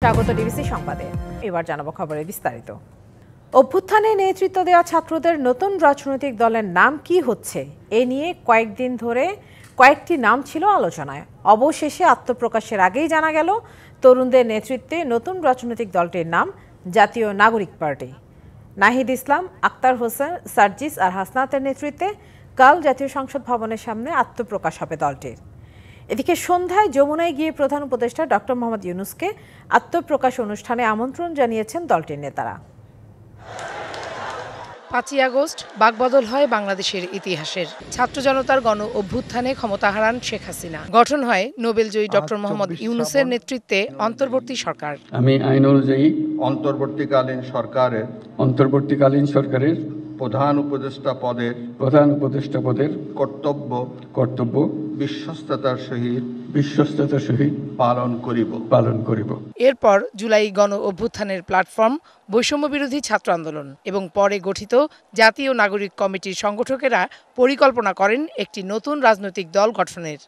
স্বাগত ডিবিসি সংবাদে। এবার জানাবো খবরের বিস্তারিত। অভ্যুত্থানে নেতৃত্ব দেওয়া ছাত্রদের নতুন রাজনৈতিক দলের নাম কি হচ্ছে এ নিয়ে কয়েকদিন ধরে কয়েকটি নাম ছিল আলোচনায়। অবশেষে আত্মপ্রকাশের আগেই জানা গেল তরুণদের নেতৃত্বে নতুন রাজনৈতিক দলটির নাম জাতীয় নাগরিক পার্টি। নাহিদ ইসলাম, আক্তার হোসেন, সার্জিস আর হাসনাতের নেতৃত্বে কাল জাতীয় সংসদ ভবনের সামনে আত্মপ্রকাশ হবে দলটির। এদিকে সন্ধ্যায় যমুনায় গিয়ে প্রধান উপদেষ্টা ডক্টর মোহাম্মদ ইউনূসকে আত্মপ্রকাশ অনুষ্ঠানে আমন্ত্রণ জানিয়েছেন দলটির নেতারা। ৫ই আগস্ট বাকবদল হয় বাংলাদেশের ইতিহাসের। ছাত্র জনতার গণ অভ্যুত্থানে ক্ষমতা হারান শেখ হাসিনা। গঠন হয় নোবেলজয়ী ডক্টর মোহাম্মদ ইউনূসের নেতৃত্বে অন্তর্বর্তী সরকার। আমি আইন অনুযায়ী অন্তর্বর্তীকালীন সরকারের প্রধান উপদেষ্টা পদের কর্তব্য বিশ্বস্ততার সহিত পালন করিব। এরপর জুলাই গণ অভ্যুত্থানের প্ল্যাটফর্ম বৈষম্য বিরোধী ছাত্র আন্দোলন এবং পরে গঠিত জাতীয় নাগরিক কমিটির সংগঠকেরা পরিকল্পনা করেন একটি নতুন রাজনৈতিক দল গঠনের।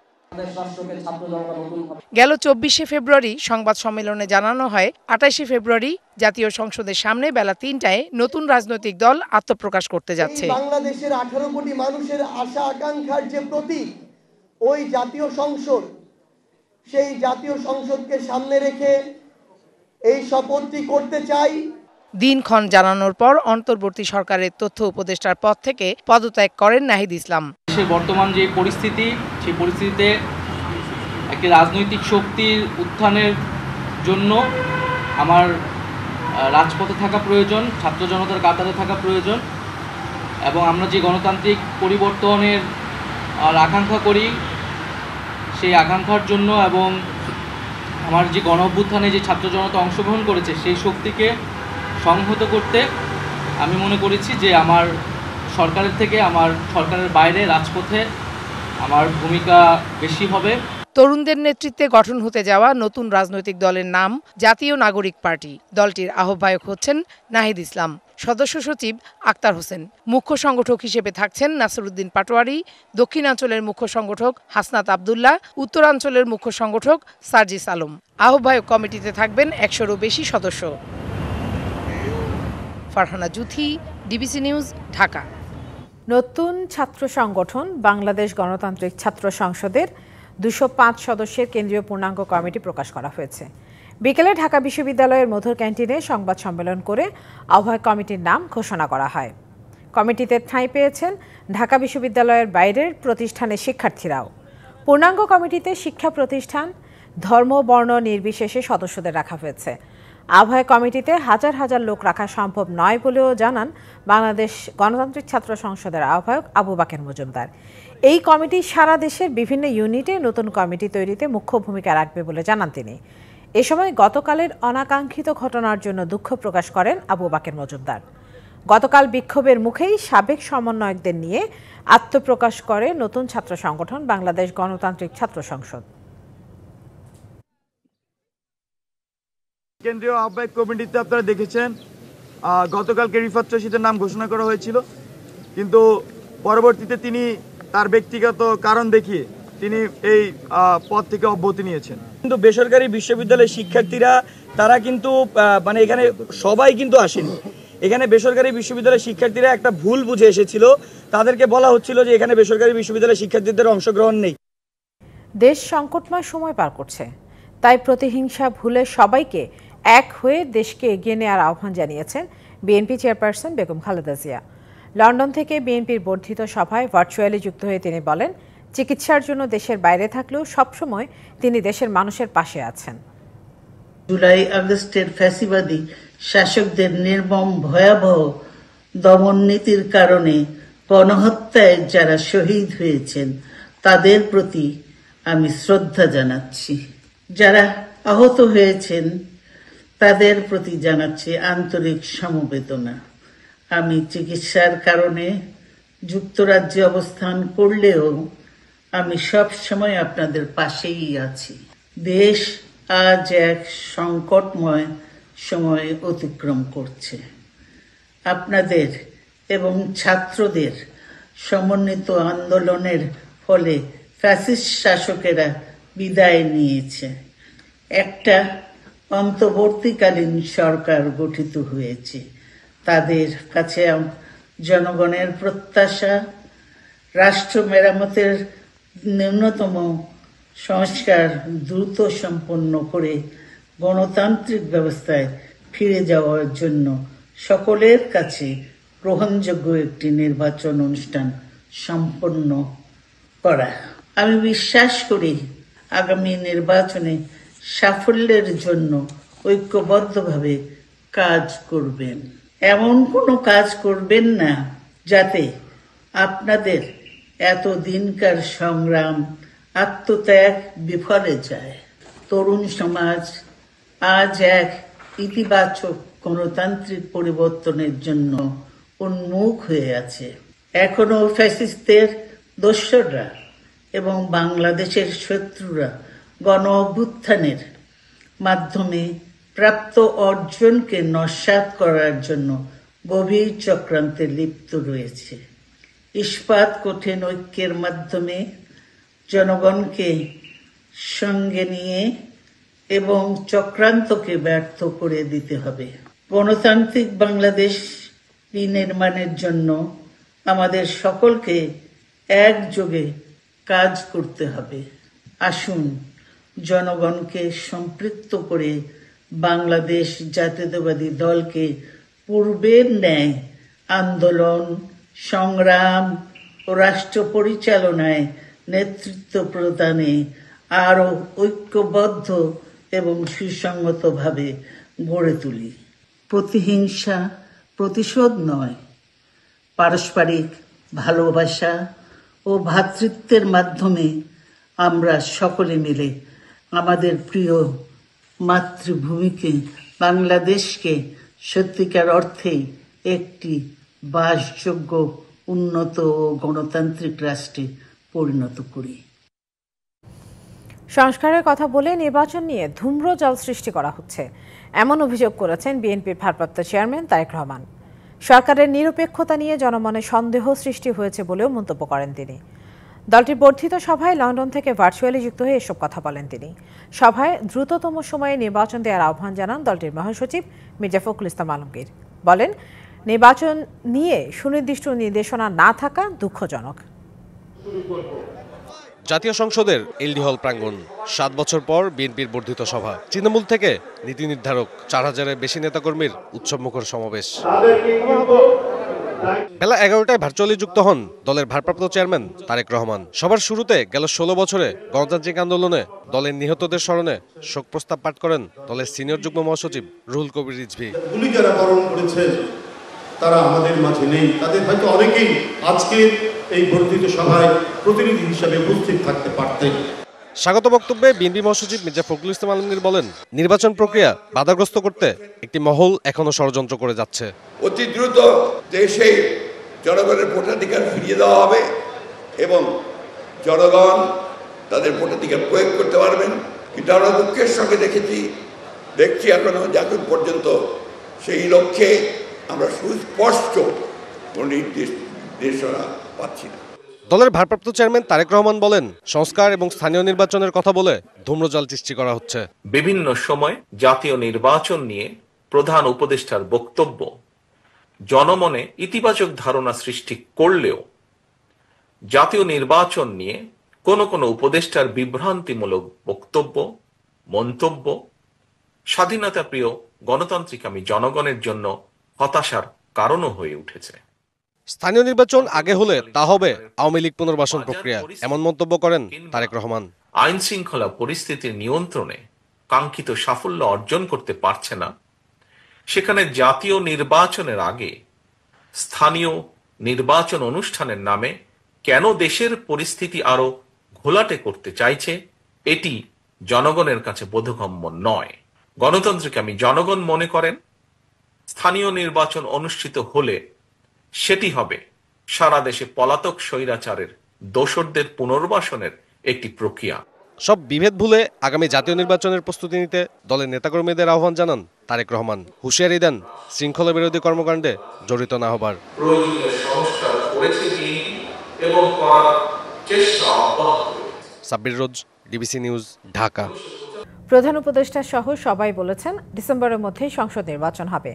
গেল ২৪শে ফেব্রুয়ারি সংবাদ সম্মেলনে জানানো হয় ২৮শে ফেব্রুয়ারি জাতীয় সংসদের সামনে বেলা ৩টায় নতুন রাজনৈতিক দল আত্মপ্রকাশ করতে যাচ্ছে। বাংলাদেশের ১৮ কোটি মানুষের আশা আকাঙ্ক্ষার যে প্রতীক ওই জাতীয় সংসদ, সেই জাতীয় সংসদকে সামনে রেখে এই শপথটি করতে চাই। দিনক্ষণ জানানোর পর অন্তর্বর্তী সরকারের তথ্য উপদেষ্টার পদ থেকে পদত্যাগ করেন নাহিদ ইসলাম। দেশের বর্তমান যে পরিস্থিতি, সেই পরিস্থিতিতে একটি রাজনৈতিক শক্তির উত্থানের জন্য আমার রাজপথে থাকা প্রয়োজন, ছাত্র জনতার কাতারে থাকা প্রয়োজন এবং আমরা যে গণতান্ত্রিক পরিবর্তনের আকাঙ্ক্ষা করি সেই আকাঙ্ক্ষার জন্য এবং আমার যে গণ অভ্যুত্থানে যে ছাত্র জনতা অংশগ্রহণ করেছে সেই শক্তিকে সংহত করতে আমি মনে করেছি যে আমার সরকারের থেকে আমার সরকারের বাইরে রাজপথে আমার ভূমিকা বেশি হবে। তরুণদের নেতৃত্বে গঠন হতে যাওয়া নতুন রাজনৈতিক দলের নাম জাতীয় নাগরিক পার্টি। দলটির আহ্বায়ক হচ্ছেন নাহিদ ইসলাম, সদস্য সচিব আক্তার হোসেন। মুখ্য সংগঠক হিসেবে থাকছেন নাসিরউদ্দিন পাটোয়ারি, দক্ষিণাঞ্চলের মুখ্য সংগঠক হাসনাত আবদুল্লাহ, উত্তরাঞ্চলের মুখ্য সংগঠক সার্জিস আলম। আহ্বায়ক কমিটিতে থাকবেন ১০০-রও বেশি সদস্য। Farhana Juthi, DBC news, Dhaka. নতুন ছাত্র সংগঠন বাংলাদেশ গণতান্ত্রিক ছাত্র সংসদের ২০৫ সদস্যের কেন্দ্রীয় পূর্ণাঙ্গ কমিটি প্রকাশ করা হয়েছে। বিকেলে ঢাকা বিশ্ববিদ্যালয়ের মধুর ক্যান্টিনে সংবাদ সম্মেলন করে আহ্বায়ক কমিটির নাম ঘোষণা করা হয়। কমিটিতে ঠাঁই পেয়েছেন ঢাকা বিশ্ববিদ্যালয়ের বাইরের প্রতিষ্ঠানের শিক্ষার্থীরাও। পূর্ণাঙ্গ কমিটিতে শিক্ষা প্রতিষ্ঠান, ধর্ম, বর্ণ নির্বিশেষে সদস্যদের রাখা হয়েছে। আহ্বায়ক কমিটিতে হাজার হাজার লোক রাখা সম্ভব নয় বলেও জানান বাংলাদেশ গণতান্ত্রিক ছাত্র সংসদের আহ্বায়ক আবু বাকের মজুমদার। এই কমিটি সারা দেশের বিভিন্ন ইউনিটে নতুন কমিটি তৈরিতে মুখ্য ভূমিকা রাখবে বলে জানান তিনি। এ সময় গতকালের অনাকাঙ্ক্ষিত ঘটনার জন্য দুঃখ প্রকাশ করেন আবু বাকের মজুমদার। গতকাল বিক্ষোভের মুখেই সাবেক সমন্বয়কদের নিয়ে আত্মপ্রকাশ করে নতুন ছাত্র সংগঠন বাংলাদেশ গণতান্ত্রিক ছাত্র সংসদ। কেন্দ্রীয় আহ্বায়ক কমিটিতে আপনারা দেখেছেন গতকালকে রিফাত রশিদের নাম ঘোষণা করা হয়েছিল, কিন্তু পরবর্তীতে তিনি তার ব্যক্তিগত কারণ দেখিয়ে তিনি এই পদ থেকে অব্যাহতি নিয়েছেন। কিন্তু বেসরকারি বিশ্ববিদ্যালয়ের শিক্ষার্থীরা তারা কিন্তু এখানে সবাই কিন্তু আসেনি। এখানে বেসরকারি বিশ্ববিদ্যালয়ের শিক্ষার্থীরা একটা ভুল বুঝে এসেছিল, তাদেরকে বলা হচ্ছিল যে এখানে বেসরকারি বিশ্ববিদ্যালয়ের শিক্ষার্থীদের অংশগ্রহণ নেই। দেশ সংকটময় সময় পার করছে, তাই প্রতিহিংসা ভুলে সবাইকে এক হয়ে দেশকে এগিয়ে নেওয়ার আহ্বান জানিয়েছেন BNP chairperson Begum Khaleda Zia. London থেকে বিএনপির বর্ধিত সভায় ভার্চুয়ালি যুক্ত হয়ে তিনি বলেন, চিকিৎসার জন্য দেশের বাইরে থাকলেও সবসময় তিনি দেশের মানুষের পাশে আছেন। জুলাই আগস্টের ফ্যাসিবাদী শাসকদের নির্মম ভয়াবহ দমন নীতির কারণে গণহত্যায় যারা শহীদ হয়েছেন তাদের প্রতি আমি শ্রদ্ধা জানাচ্ছি। যারা আহত হয়েছেন তাদের প্রতি জানাচ্ছি আন্তরিক সমবেদনা। আমি চিকিৎসার কারণে যুক্তরাজ্যে অবস্থান করলেও আমি সব সময় আপনাদের পাশেই আছি। দেশ আজ এক সংকটময় সময় অতিক্রম করছে। আপনাদের এবং ছাত্রদের সমন্বিত আন্দোলনের ফলে ফ্যাসিস্ট শাসকেরা বিদায় নিয়েছে। একটা অন্তর্বর্তীকালীন সরকার গঠিত হয়েছে। তাদের কাছে জনগণের প্রত্যাশা, রাষ্ট্র মেরামতের ন্যূনতম সংস্কার দ্রুত সম্পন্ন করে গণতান্ত্রিক ব্যবস্থায় ফিরে যাওয়ার জন্য সকলের কাছে গ্রহণযোগ্য একটি নির্বাচন অনুষ্ঠান সম্পন্ন করা। আমি বিশ্বাস করি আগামী নির্বাচনে সাফল্যের জন্য ঐক্যবদ্ধভাবে কাজ করবেন। এমন কোনো কাজ করবেন না যাতে আপনাদের এতদিনকার সংগ্রাম, আত্মত্যাগ বিফলে যায়। তরুণ সমাজ আজ এক ইতিবাচক গণতান্ত্রিক পরিবর্তনের জন্য উন্মুখ হয়ে আছে। এখনো ফ্যাসিস্টদের দোসররা এবং বাংলাদেশের শত্রুরা গণ অভ্যুত্থানের মাধ্যমে প্রাপ্ত অর্জনকে নস্যাৎ করার জন্য গভীর চক্রান্তে লিপ্ত রয়েছে। ইস্পাত কঠিন ঐক্যের মাধ্যমে জনগণকে সঙ্গে নিয়ে এবং চক্রান্তকে ব্যর্থ করে দিতে হবে। গণতান্ত্রিক বাংলাদেশ বিনির্মাণের জন্য আমাদের সকলকে একযোগে কাজ করতে হবে। আসুন জনগণকে সম্পৃক্ত করে বাংলাদেশ জাতীয়তাবাদী দলকে পূর্বের ন্যায় আন্দোলন, সংগ্রাম ও রাষ্ট্র পরিচালনায় নেতৃত্ব প্রদানে আরও ঐক্যবদ্ধ এবং সুসংগতভাবে গড়ে তুলি। প্রতিহিংসা প্রতিশোধ নয়, পারস্পরিক ভালোবাসা ও ভ্রাতৃত্বের মাধ্যমে আমরা সকলে মিলে আমাদের প্রিয় মাতৃভূমিকে, বাংলাদেশকে সত্যিকার অর্থেই একটি বাসযোগ্য, উন্নত ও গণতান্ত্রিক রাষ্ট্রে পরিণত করি। সংস্কারের কথা বলে নির্বাচন নিয়ে ধূম্রজাল সৃষ্টি করা হচ্ছে, এমন অভিযোগ করেছেন বিএনপির ভারপ্রাপ্ত চেয়ারম্যান তারেক রহমান। সরকারের নিরপেক্ষতা নিয়ে জনমনে সন্দেহ সৃষ্টি হয়েছে বলেও মন্তব্য করেন তিনি। দলটির বর্ধিত সভায় লন্ডন থেকে ভার্চুয়ালি যুক্ত হয়ে এসব কথা বলেন তিনি। সভায় দ্রুততম সময়ে নির্বাচন দেওয়ার আহ্বান জানান দলটির মহাসচিব মির্জা ফখরুল ইসলাম আলমগীর। বলেন, নির্বাচন নিয়ে সুনির্দিষ্ট নির্দেশনা না থাকা দুঃখজনক। জাতীয় সংসদের এলডি হল প্রাঙ্গণ, 7 বছর পর বিএনপির বর্ধিত সভা, তৃণমূল থেকে নীতি নির্ধারক, 4000-এর বেশি নেতাকর্মীর উৎসবমুখর সমাবেশ। বেলা 11টায় ভার্চুয়ালি যুক্ত হন দলের ভারপ্রাপ্ত চেয়ারম্যান তারেক রহমান। সবার শুরুতে গেল 16 বছরে গণতান্ত্রিক আন্দোলনে দলের নিহতদের স্মরণে শোক প্রস্তাব পাঠ করেন দলের সিনিয়র যুগ্ম মহাসচিব রুহুল কবির রিজভী। গুলি যারা বরণ করেছে তারা আমাদের মাঝে নেই, তাদের হয়তো অনেকেই আজকে এই বর্ধিত সভায় প্রতিনিধি হিসেবে উপস্থিত থাকতে পারতেন। স্বাগত বক্তব্যে বিএনপি মহাসচিব মির্জা ফখরুল ইসলাম আলমগীর বলেন, নির্বাচন প্রক্রিয়া বাধাগ্রস্ত করতে একটি মহল এখনো ষড়যন্ত্র করে যাচ্ছে। অতি দ্রুত দেশে জনগণের ভোটাধিকার ফিরিয়ে দেওয়া হবে এবং জনগণ তাদের ভোটাধিকার প্রয়োগ করতে পারবেন। কিন্তু আমরা দুঃখের সঙ্গে দেখছি এখনো এখন পর্যন্ত সেই লক্ষ্যে আমরা সুস্পষ্ট কোনো নির্দেশনা পাচ্ছি না। দলের ভারপ্রাপ্ত চেয়ারম্যান তারেক রহমান বলেন, সংস্কার এবং স্থানীয় নির্বাচনের কথা বলে ধূম্রজাল সৃষ্টি করা হচ্ছে। বিভিন্ন সময় জাতীয় নির্বাচন নিয়ে প্রধান উপদেষ্টার বক্তব্য জনমনে ইতিবাচক ধারণা সৃষ্টি করলেও জাতীয় নির্বাচন নিয়ে কোন কোন উপদেষ্টার বিভ্রান্তিমূলক বক্তব্য, মন্তব্য স্বাধীনতা প্রিয় গণতান্ত্রিকামী জনগণের জন্য হতাশার কারণও হয়ে উঠেছে। স্থানীয় নির্বাচন আগে হলে তা হবে আওয়ামী লীগ পুনর্বাসন প্রক্রিয়া, এমন মন্তব্য করেন তারেক রহমান। আইন শৃঙ্খলা পরিস্থিতির নিয়ন্ত্রণে কাঙ্ক্ষিত সাফল্য অর্জন করতে পারছে না, সেখানে জাতীয় নির্বাচনের আগে স্থানীয় নির্বাচন অনুষ্ঠানের নামে কেন দেশের পরিস্থিতি আরো ঘোলাটে করতে চাইছে, এটি জনগণের কাছে বোধগম্য নয়। গণতান্ত্রিকামী জনগণ মনে করেন স্থানীয় নির্বাচন অনুষ্ঠিত হলে সেটি হবে সারা দেশে পলাতক স্বৈরাচারের দোসরদের পুনর্বাসনের একটি প্রক্রিয়া। সব বিভেদ ভুলে আগামী জাতীয় নির্বাচনের প্রস্তুতি নিতে দলের নেতাকর্মীদের আহ্বান জানান তারেক রহমান। হুঁশিয়ারি দেন শৃঙ্খলা বিরোধী কর্মকাণ্ডে জড়িত না হবার। সাব্বির রোজ, ডিবিসি নিউজ, ঢাকা। প্রধান উপদেষ্টা সহ সবাই বলেছেন ডিসেম্বরের মধ্যেই সংসদ নির্বাচন হবে।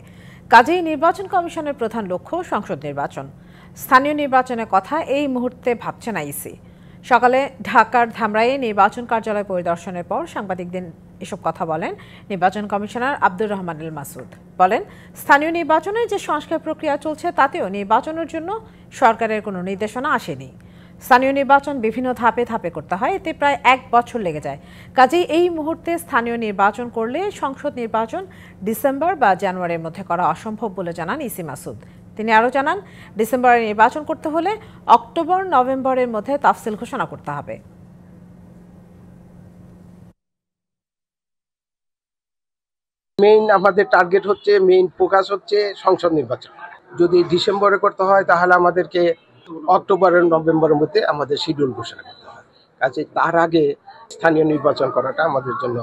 কাজেই নির্বাচন কমিশনের প্রধান লক্ষ্য সংসদ নির্বাচন। স্থানীয় নির্বাচনের কথা এই মুহূর্তে ভাবছে না ইসি। সকালে ঢাকার ধামরাইয়ে নির্বাচন কার্যালয় পরিদর্শনের পর সাংবাদিকদের এসব কথা বলেন নির্বাচন কমিশনার আব্দুর রহমান আল মাসুদ। বলেন, স্থানীয় নির্বাচনে যে সংস্কার প্রক্রিয়া চলছে তাতেও নির্বাচনের জন্য সরকারের কোনো নির্দেশনা আসেনি। স্থানীয় নির্বাচন বিভিন্ন ধাপে ধাপে করতে হয়, এতে প্রায় 1 বছর লেগে যায়। কাজেই এই মুহূর্তে স্থানীয় নির্বাচন করলে সংসদ নির্বাচন ডিসেম্বর বা জানুয়ারির মধ্যে করা অসম্ভব বলে জানান ইসি মাসুদ। তিনি আরও জানান, ডিসেম্বরে নির্বাচন করতে হলে অক্টোবর নভেম্বরের মধ্যে তাফসিল ঘোষণা করতে হবে। মেইন আমাদের টার্গেট হচ্ছে, মেইন ফোকাস হচ্ছে সংসদ নির্বাচন। যদি ডিসেম্বরে করতে হয় তাহলে আমাদেরকে অক্টোবরের নভেম্বরের মধ্যে আমাদের শিডিউল ঘোষণা করতে হয়। কাজে তার আগে স্থানীয় নির্বাচন করাটা আমাদের জন্য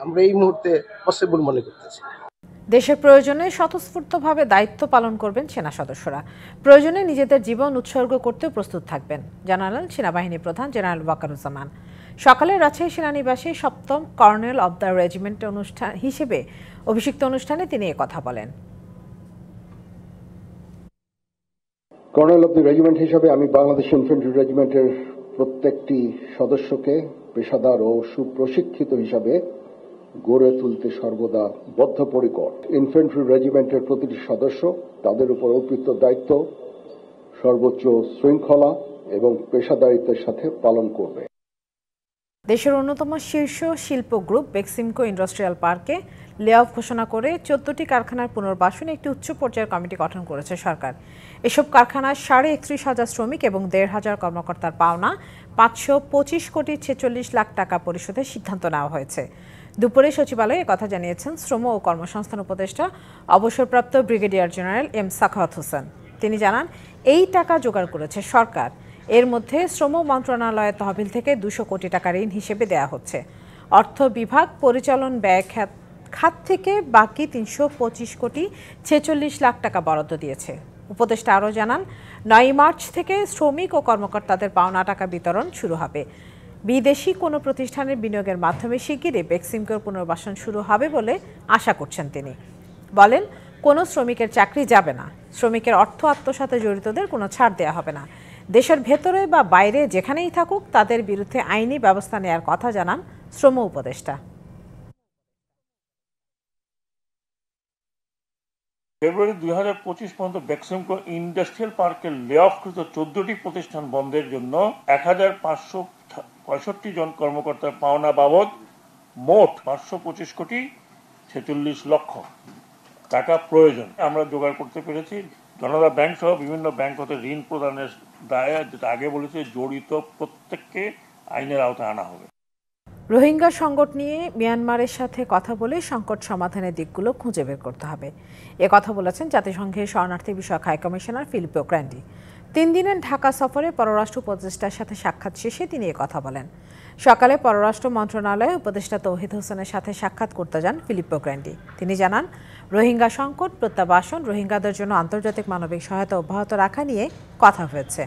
আমরা এই মুহূর্তে পসিবল মনে করতেছি। দেশের প্রয়োজনে স্বতঃস্ফূর্তভাবে দায়িত্ব পালন করবেন সেনা সদস্যরা। প্রয়োজনে নিজেদের জীবন উৎসর্গ করতেও প্রস্তুত থাকবেন জানালেন সেনাবাহিনী প্রধান জেনারেল ওয়াকারুজ্জামান। সকালে রাজশাহী সেনানিবাসে 7ম কর্নেল অব দ্য রেজিমেন্ট অনুষ্ঠান হিসেবে অভিষিক্ত অনুষ্ঠানে তিনি একথা বলেন। কর্নেল অব দ্য রেজিমেন্ট হিসেবে আমি বাংলাদেশ ইনফ্যান্ট্রি রেজিমেন্টের প্রত্যেকটি সদস্যকে পেশাদার ও সুপ্রশিক্ষিত হিসাবে গড়ে তুলতে সর্বদা বদ্ধপরিকর। ইনফ্যান্ট্রি রেজিমেন্টের প্রতিটি সদস্য তাদের উপর অর্পিত দায়িত্ব সর্বোচ্চ শৃঙ্খলা এবং পেশাদারিত্বের সাথে পালন করবে। দেশের অন্যতম শীর্ষ শিল্প গ্রুপ বেক্সিমকো ইন্ডাস্ট্রিয়াল পার্কে লে অফ ঘোষণা করে 14টি কারখানার পুনর্বাসনে একটি উচ্চ পর্যায়ের কমিটি গঠন করেছে সরকার। এসব কারখানার 31,500 শ্রমিক এবং 1,500 কর্মকর্তার পাওনা 525 কোটি 46 লাখ টাকা পরিশোধের সিদ্ধান্ত নেওয়া হয়েছে। দুপুরে সচিবালয়ে কথা জানিয়েছেন শ্রম ও কর্মসংস্থান উপদেষ্টা অবসরপ্রাপ্ত brigadier general M Sakhawat Hossain. তিনি জানান, এই টাকা জোগাড় করেছে সরকার। এর মধ্যে শ্রম মন্ত্রণালয়ের তহবিল থেকে 200 কোটি টাকা ঋণ হিসেবে দেয়া হচ্ছে। অর্থ বিভাগ পরিচালন ব্যয় খাত থেকে বাকি 325 কোটি 46 লাখ টাকা বরাদ্দ দিয়েছে। উপদেষ্টা আরও জানান, 9 মার্চ থেকে শ্রমিক ও কর্মকর্তাদের পাওনা টাকা বিতরণ শুরু হবে। বিদেশি কোনো প্রতিষ্ঠানের বিনিয়োগের মাধ্যমে শিগগিরই বেক্সিমকোর পুনর্বাসন শুরু হবে বলে আশা করছেন তিনি। বলেন, কোনো শ্রমিকের চাকরি যাবে না। শ্রমিকের অর্থ আত্মসাতে জড়িতদের কোনো ছাড় দেওয়া হবে না। দেশের ভেতরে বা বাইরে যেখানেই থাকুক তাদের বিরুদ্ধে আইনি ব্যবস্থা নেওয়ার কথা জানান শ্রম উপদেষ্টা। ফেব্রুয়ারি 2025 পর্যন্ত বেক্সিমকো ইন্ডাস্ট্রিয়াল পার্কের লে অফকৃত 14টি প্রতিষ্ঠান বন্ধের জন্য 1,565 জন কর্মকর্তার পাওনা বাবদ মোট 525 কোটি 46 লক্ষ টাকা প্রয়োজন আমরা জোগাড় করতে পেরেছি। জনতা ব্যাংক সহ বিভিন্ন ব্যাংক হতে ঋণ প্রদানের দায়ে, যেটা আগে বলেছে, জড়িত প্রত্যেককে আইনের আওতায় আনা হবে। রোহিঙ্গা সংকট নিয়ে মিয়ানমারের সাথে কথা বলে সংকট সমাধানের দিকগুলো খুঁজে বের করতে হবে, এ কথা বলেছেন জাতিসংঘের শরণার্থী বিষয়ক হাই কমিশনার ফিলিপো গ্র্যান্ডি। 3 দিনের ঢাকা সফরে পররাষ্ট্র উপদেষ্টার সাথে সাক্ষাৎ শেষে তিনি একথা বলেন। সকালে পররাষ্ট্র মন্ত্রণালয়ে উপদেষ্টা তৌহিদ হোসেনের সাথে সাক্ষাৎ করতে যান ফিলিপো গ্র্যান্ডি। তিনি জানান, রোহিঙ্গা সংকট প্রত্যাবাসন, রোহিঙ্গাদের জন্য আন্তর্জাতিক মানবিক সহায়তা অব্যাহত রাখা নিয়ে কথা হয়েছে।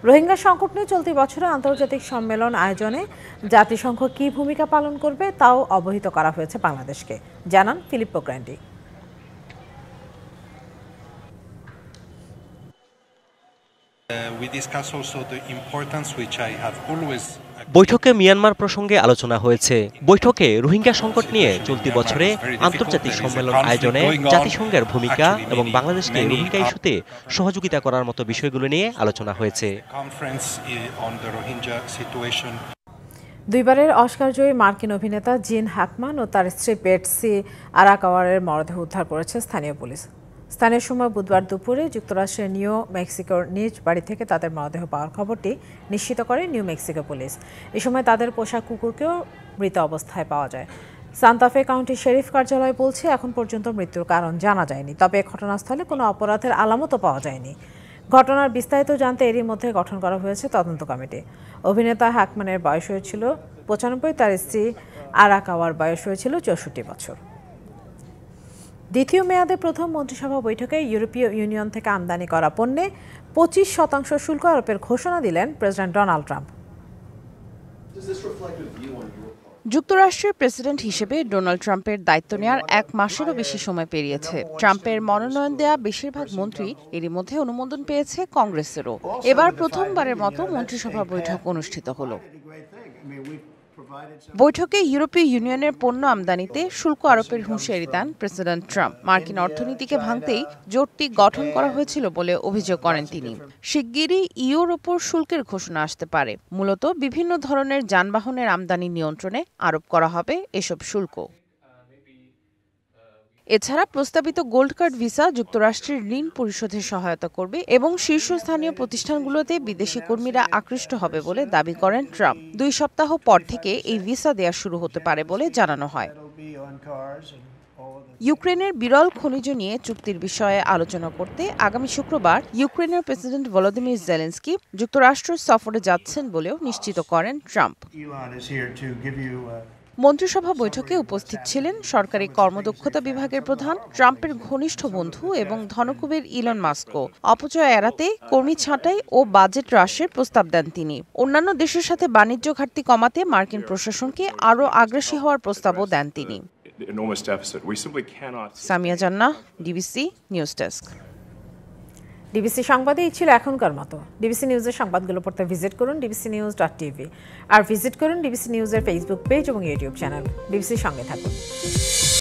রোহিঙ্গা সংকট নিয়ে চলতি বছরে আন্তর্জাতিক সম্মেলন আয়োজনে জাতিসংঘ কী ভূমিকা পালন করবে তাও অবহিত করা হয়েছে বাংলাদেশকে, জানান ফিলিপো গ্র্যান্ডি। বৈঠকে মিয়ানমার প্রসঙ্গে আলোচনা হয়েছে। বৈঠকে রোহিঙ্গা সংকট নিয়ে চলতি বছরে আন্তর্জাতিক সম্মেলন আয়োজনে জাতিসংঘের ভূমিকা এবং বাংলাদেশকে রোহিঙ্গা ইস্যুতে সহযোগিতা করার মতো বিষয়গুলো নিয়ে আলোচনা হয়েছে। দুইবারের অস্কারজয়ী মার্কিন অভিনেতা জিন হ্যাকম্যান ও তার স্ত্রী বেটসি আরাকাওয়ারের মরদেহ উদ্ধার করেছে স্থানীয় পুলিশ। স্থানীয় সময় বুধবার দুপুরে যুক্তরাষ্ট্রের নিউ মেক্সিকোর নিজ বাড়ি থেকে তাদের মরদেহ পাওয়ার খবরটি নিশ্চিত করে নিউ মেক্সিকো পুলিশ। এ সময় তাদের পোষা কুকুরকেও মৃত অবস্থায় পাওয়া যায়। সান্তা ফে কাউন্টি শেরিফ কার্যালয় বলছে, এখন পর্যন্ত মৃত্যুর কারণ জানা যায়নি, তবে ঘটনাস্থলে কোনো অপরাধের আলামতও পাওয়া যায়নি। ঘটনার বিস্তারিত জানতে এরই মধ্যে গঠন করা হয়েছে তদন্ত কমিটি। অভিনেতা হ্যাকম্যানের বয়স হয়েছিল 95, তার স্ত্রী আরাকাওয়ার বয়স হয়েছিল 64 বছর। দ্বিতীয় মেয়াদে প্রথম মন্ত্রিসভা বৈঠকে ইউরোপীয় ইউনিয়ন থেকে আমদানি করা পণ্যে 25% শুল্ক আরোপের ঘোষণা দিলেন প্রেসিডেন্ট ডোনাল্ড ট্রাম্প। যুক্তরাষ্ট্রের প্রেসিডেন্ট হিসেবে ডোনাল্ড ট্রাম্পের দায়িত্ব নেওয়ার 1 মাসেরও বেশি সময় পেরিয়েছে। ট্রাম্পের মনোনয়ন দেয়া বেশিরভাগ মন্ত্রী এরই মধ্যে অনুমোদন পেয়েছে কংগ্রেসেরও। এবার প্রথমবারের মতো মন্ত্রিসভা বৈঠক অনুষ্ঠিত হলো। বৈঠকে ইউরোপীয় ইউনিয়নের পণ্য আমদানিতে শুল্ক আরোপের হুঁশিয়ারি দেন প্রেসিডেন্ট ট্রাম্প। মার্কিন অর্থনীতিকে ভাঙতেই জোটটি গঠন করা হয়েছিল বলে অভিযোগ করেন তিনি। শিগগিরই ইউর ওপর শুল্কের ঘোষণা আসতে পারে। মূলত বিভিন্ন ধরনের যানবাহনের আমদানি নিয়ন্ত্রণে আরোপ করা হবে এসব শুল্ক। এছাড়া প্রস্তাবিত গোল্ড কার্ড ভিসা যুক্তরাষ্ট্রের ঋণ পরিশোধে সহায়তা করবে এবং শীর্ষস্থানীয় প্রতিষ্ঠানগুলোতে বিদেশি কর্মীরা আকৃষ্ট হবে বলে দাবি করেন ট্রাম্প। 2 সপ্তাহ পর থেকে এই ভিসা দেয়া শুরু হতে পারে বলে জানানো হয়। ইউক্রেনের বিরল খনিজ নিয়ে চুক্তির বিষয়ে আলোচনা করতে আগামী শুক্রবার ইউক্রেনের প্রেসিডেন্ট ভলোদিমির জেলেনস্কি যুক্তরাষ্ট্র সফরে যাচ্ছেন বলেও নিশ্চিত করেন ট্রাম্প। মন্ত্রিসভা বৈঠকে উপস্থিত ছিলেন সরকারি কর্মদক্ষতা বিভাগের প্রধান, ট্রাম্পের ঘনিষ্ঠ বন্ধু এবং ধনকুবের ইলন মাস্কও। অপচয় এড়াতে কর্মী ছাঁটাই ও বাজেট হ্রাসের প্রস্তাব দেন তিনি। অন্যান্য দেশের সাথে বাণিজ্য ঘাটতি কমাতে মার্কিন প্রশাসনকে আরও আগ্রাসী হওয়ার প্রস্তাবও দেন তিনি। সামিয়া জান্নাহ, ডিবিসি নিউজ ডেস্ক। ডিবিসি সংবাদে এই ছিল এখনকার মতো। ডিবিসি নিউজের সংবাদগুলো পড়তে ভিজিট করুন dbcnews.tv আর ভিজিট করুন ডিবিসি নিউজের ফেসবুক পেজ এবং ইউটিউব চ্যানেল। ডিবিসির সঙ্গে থাকুন।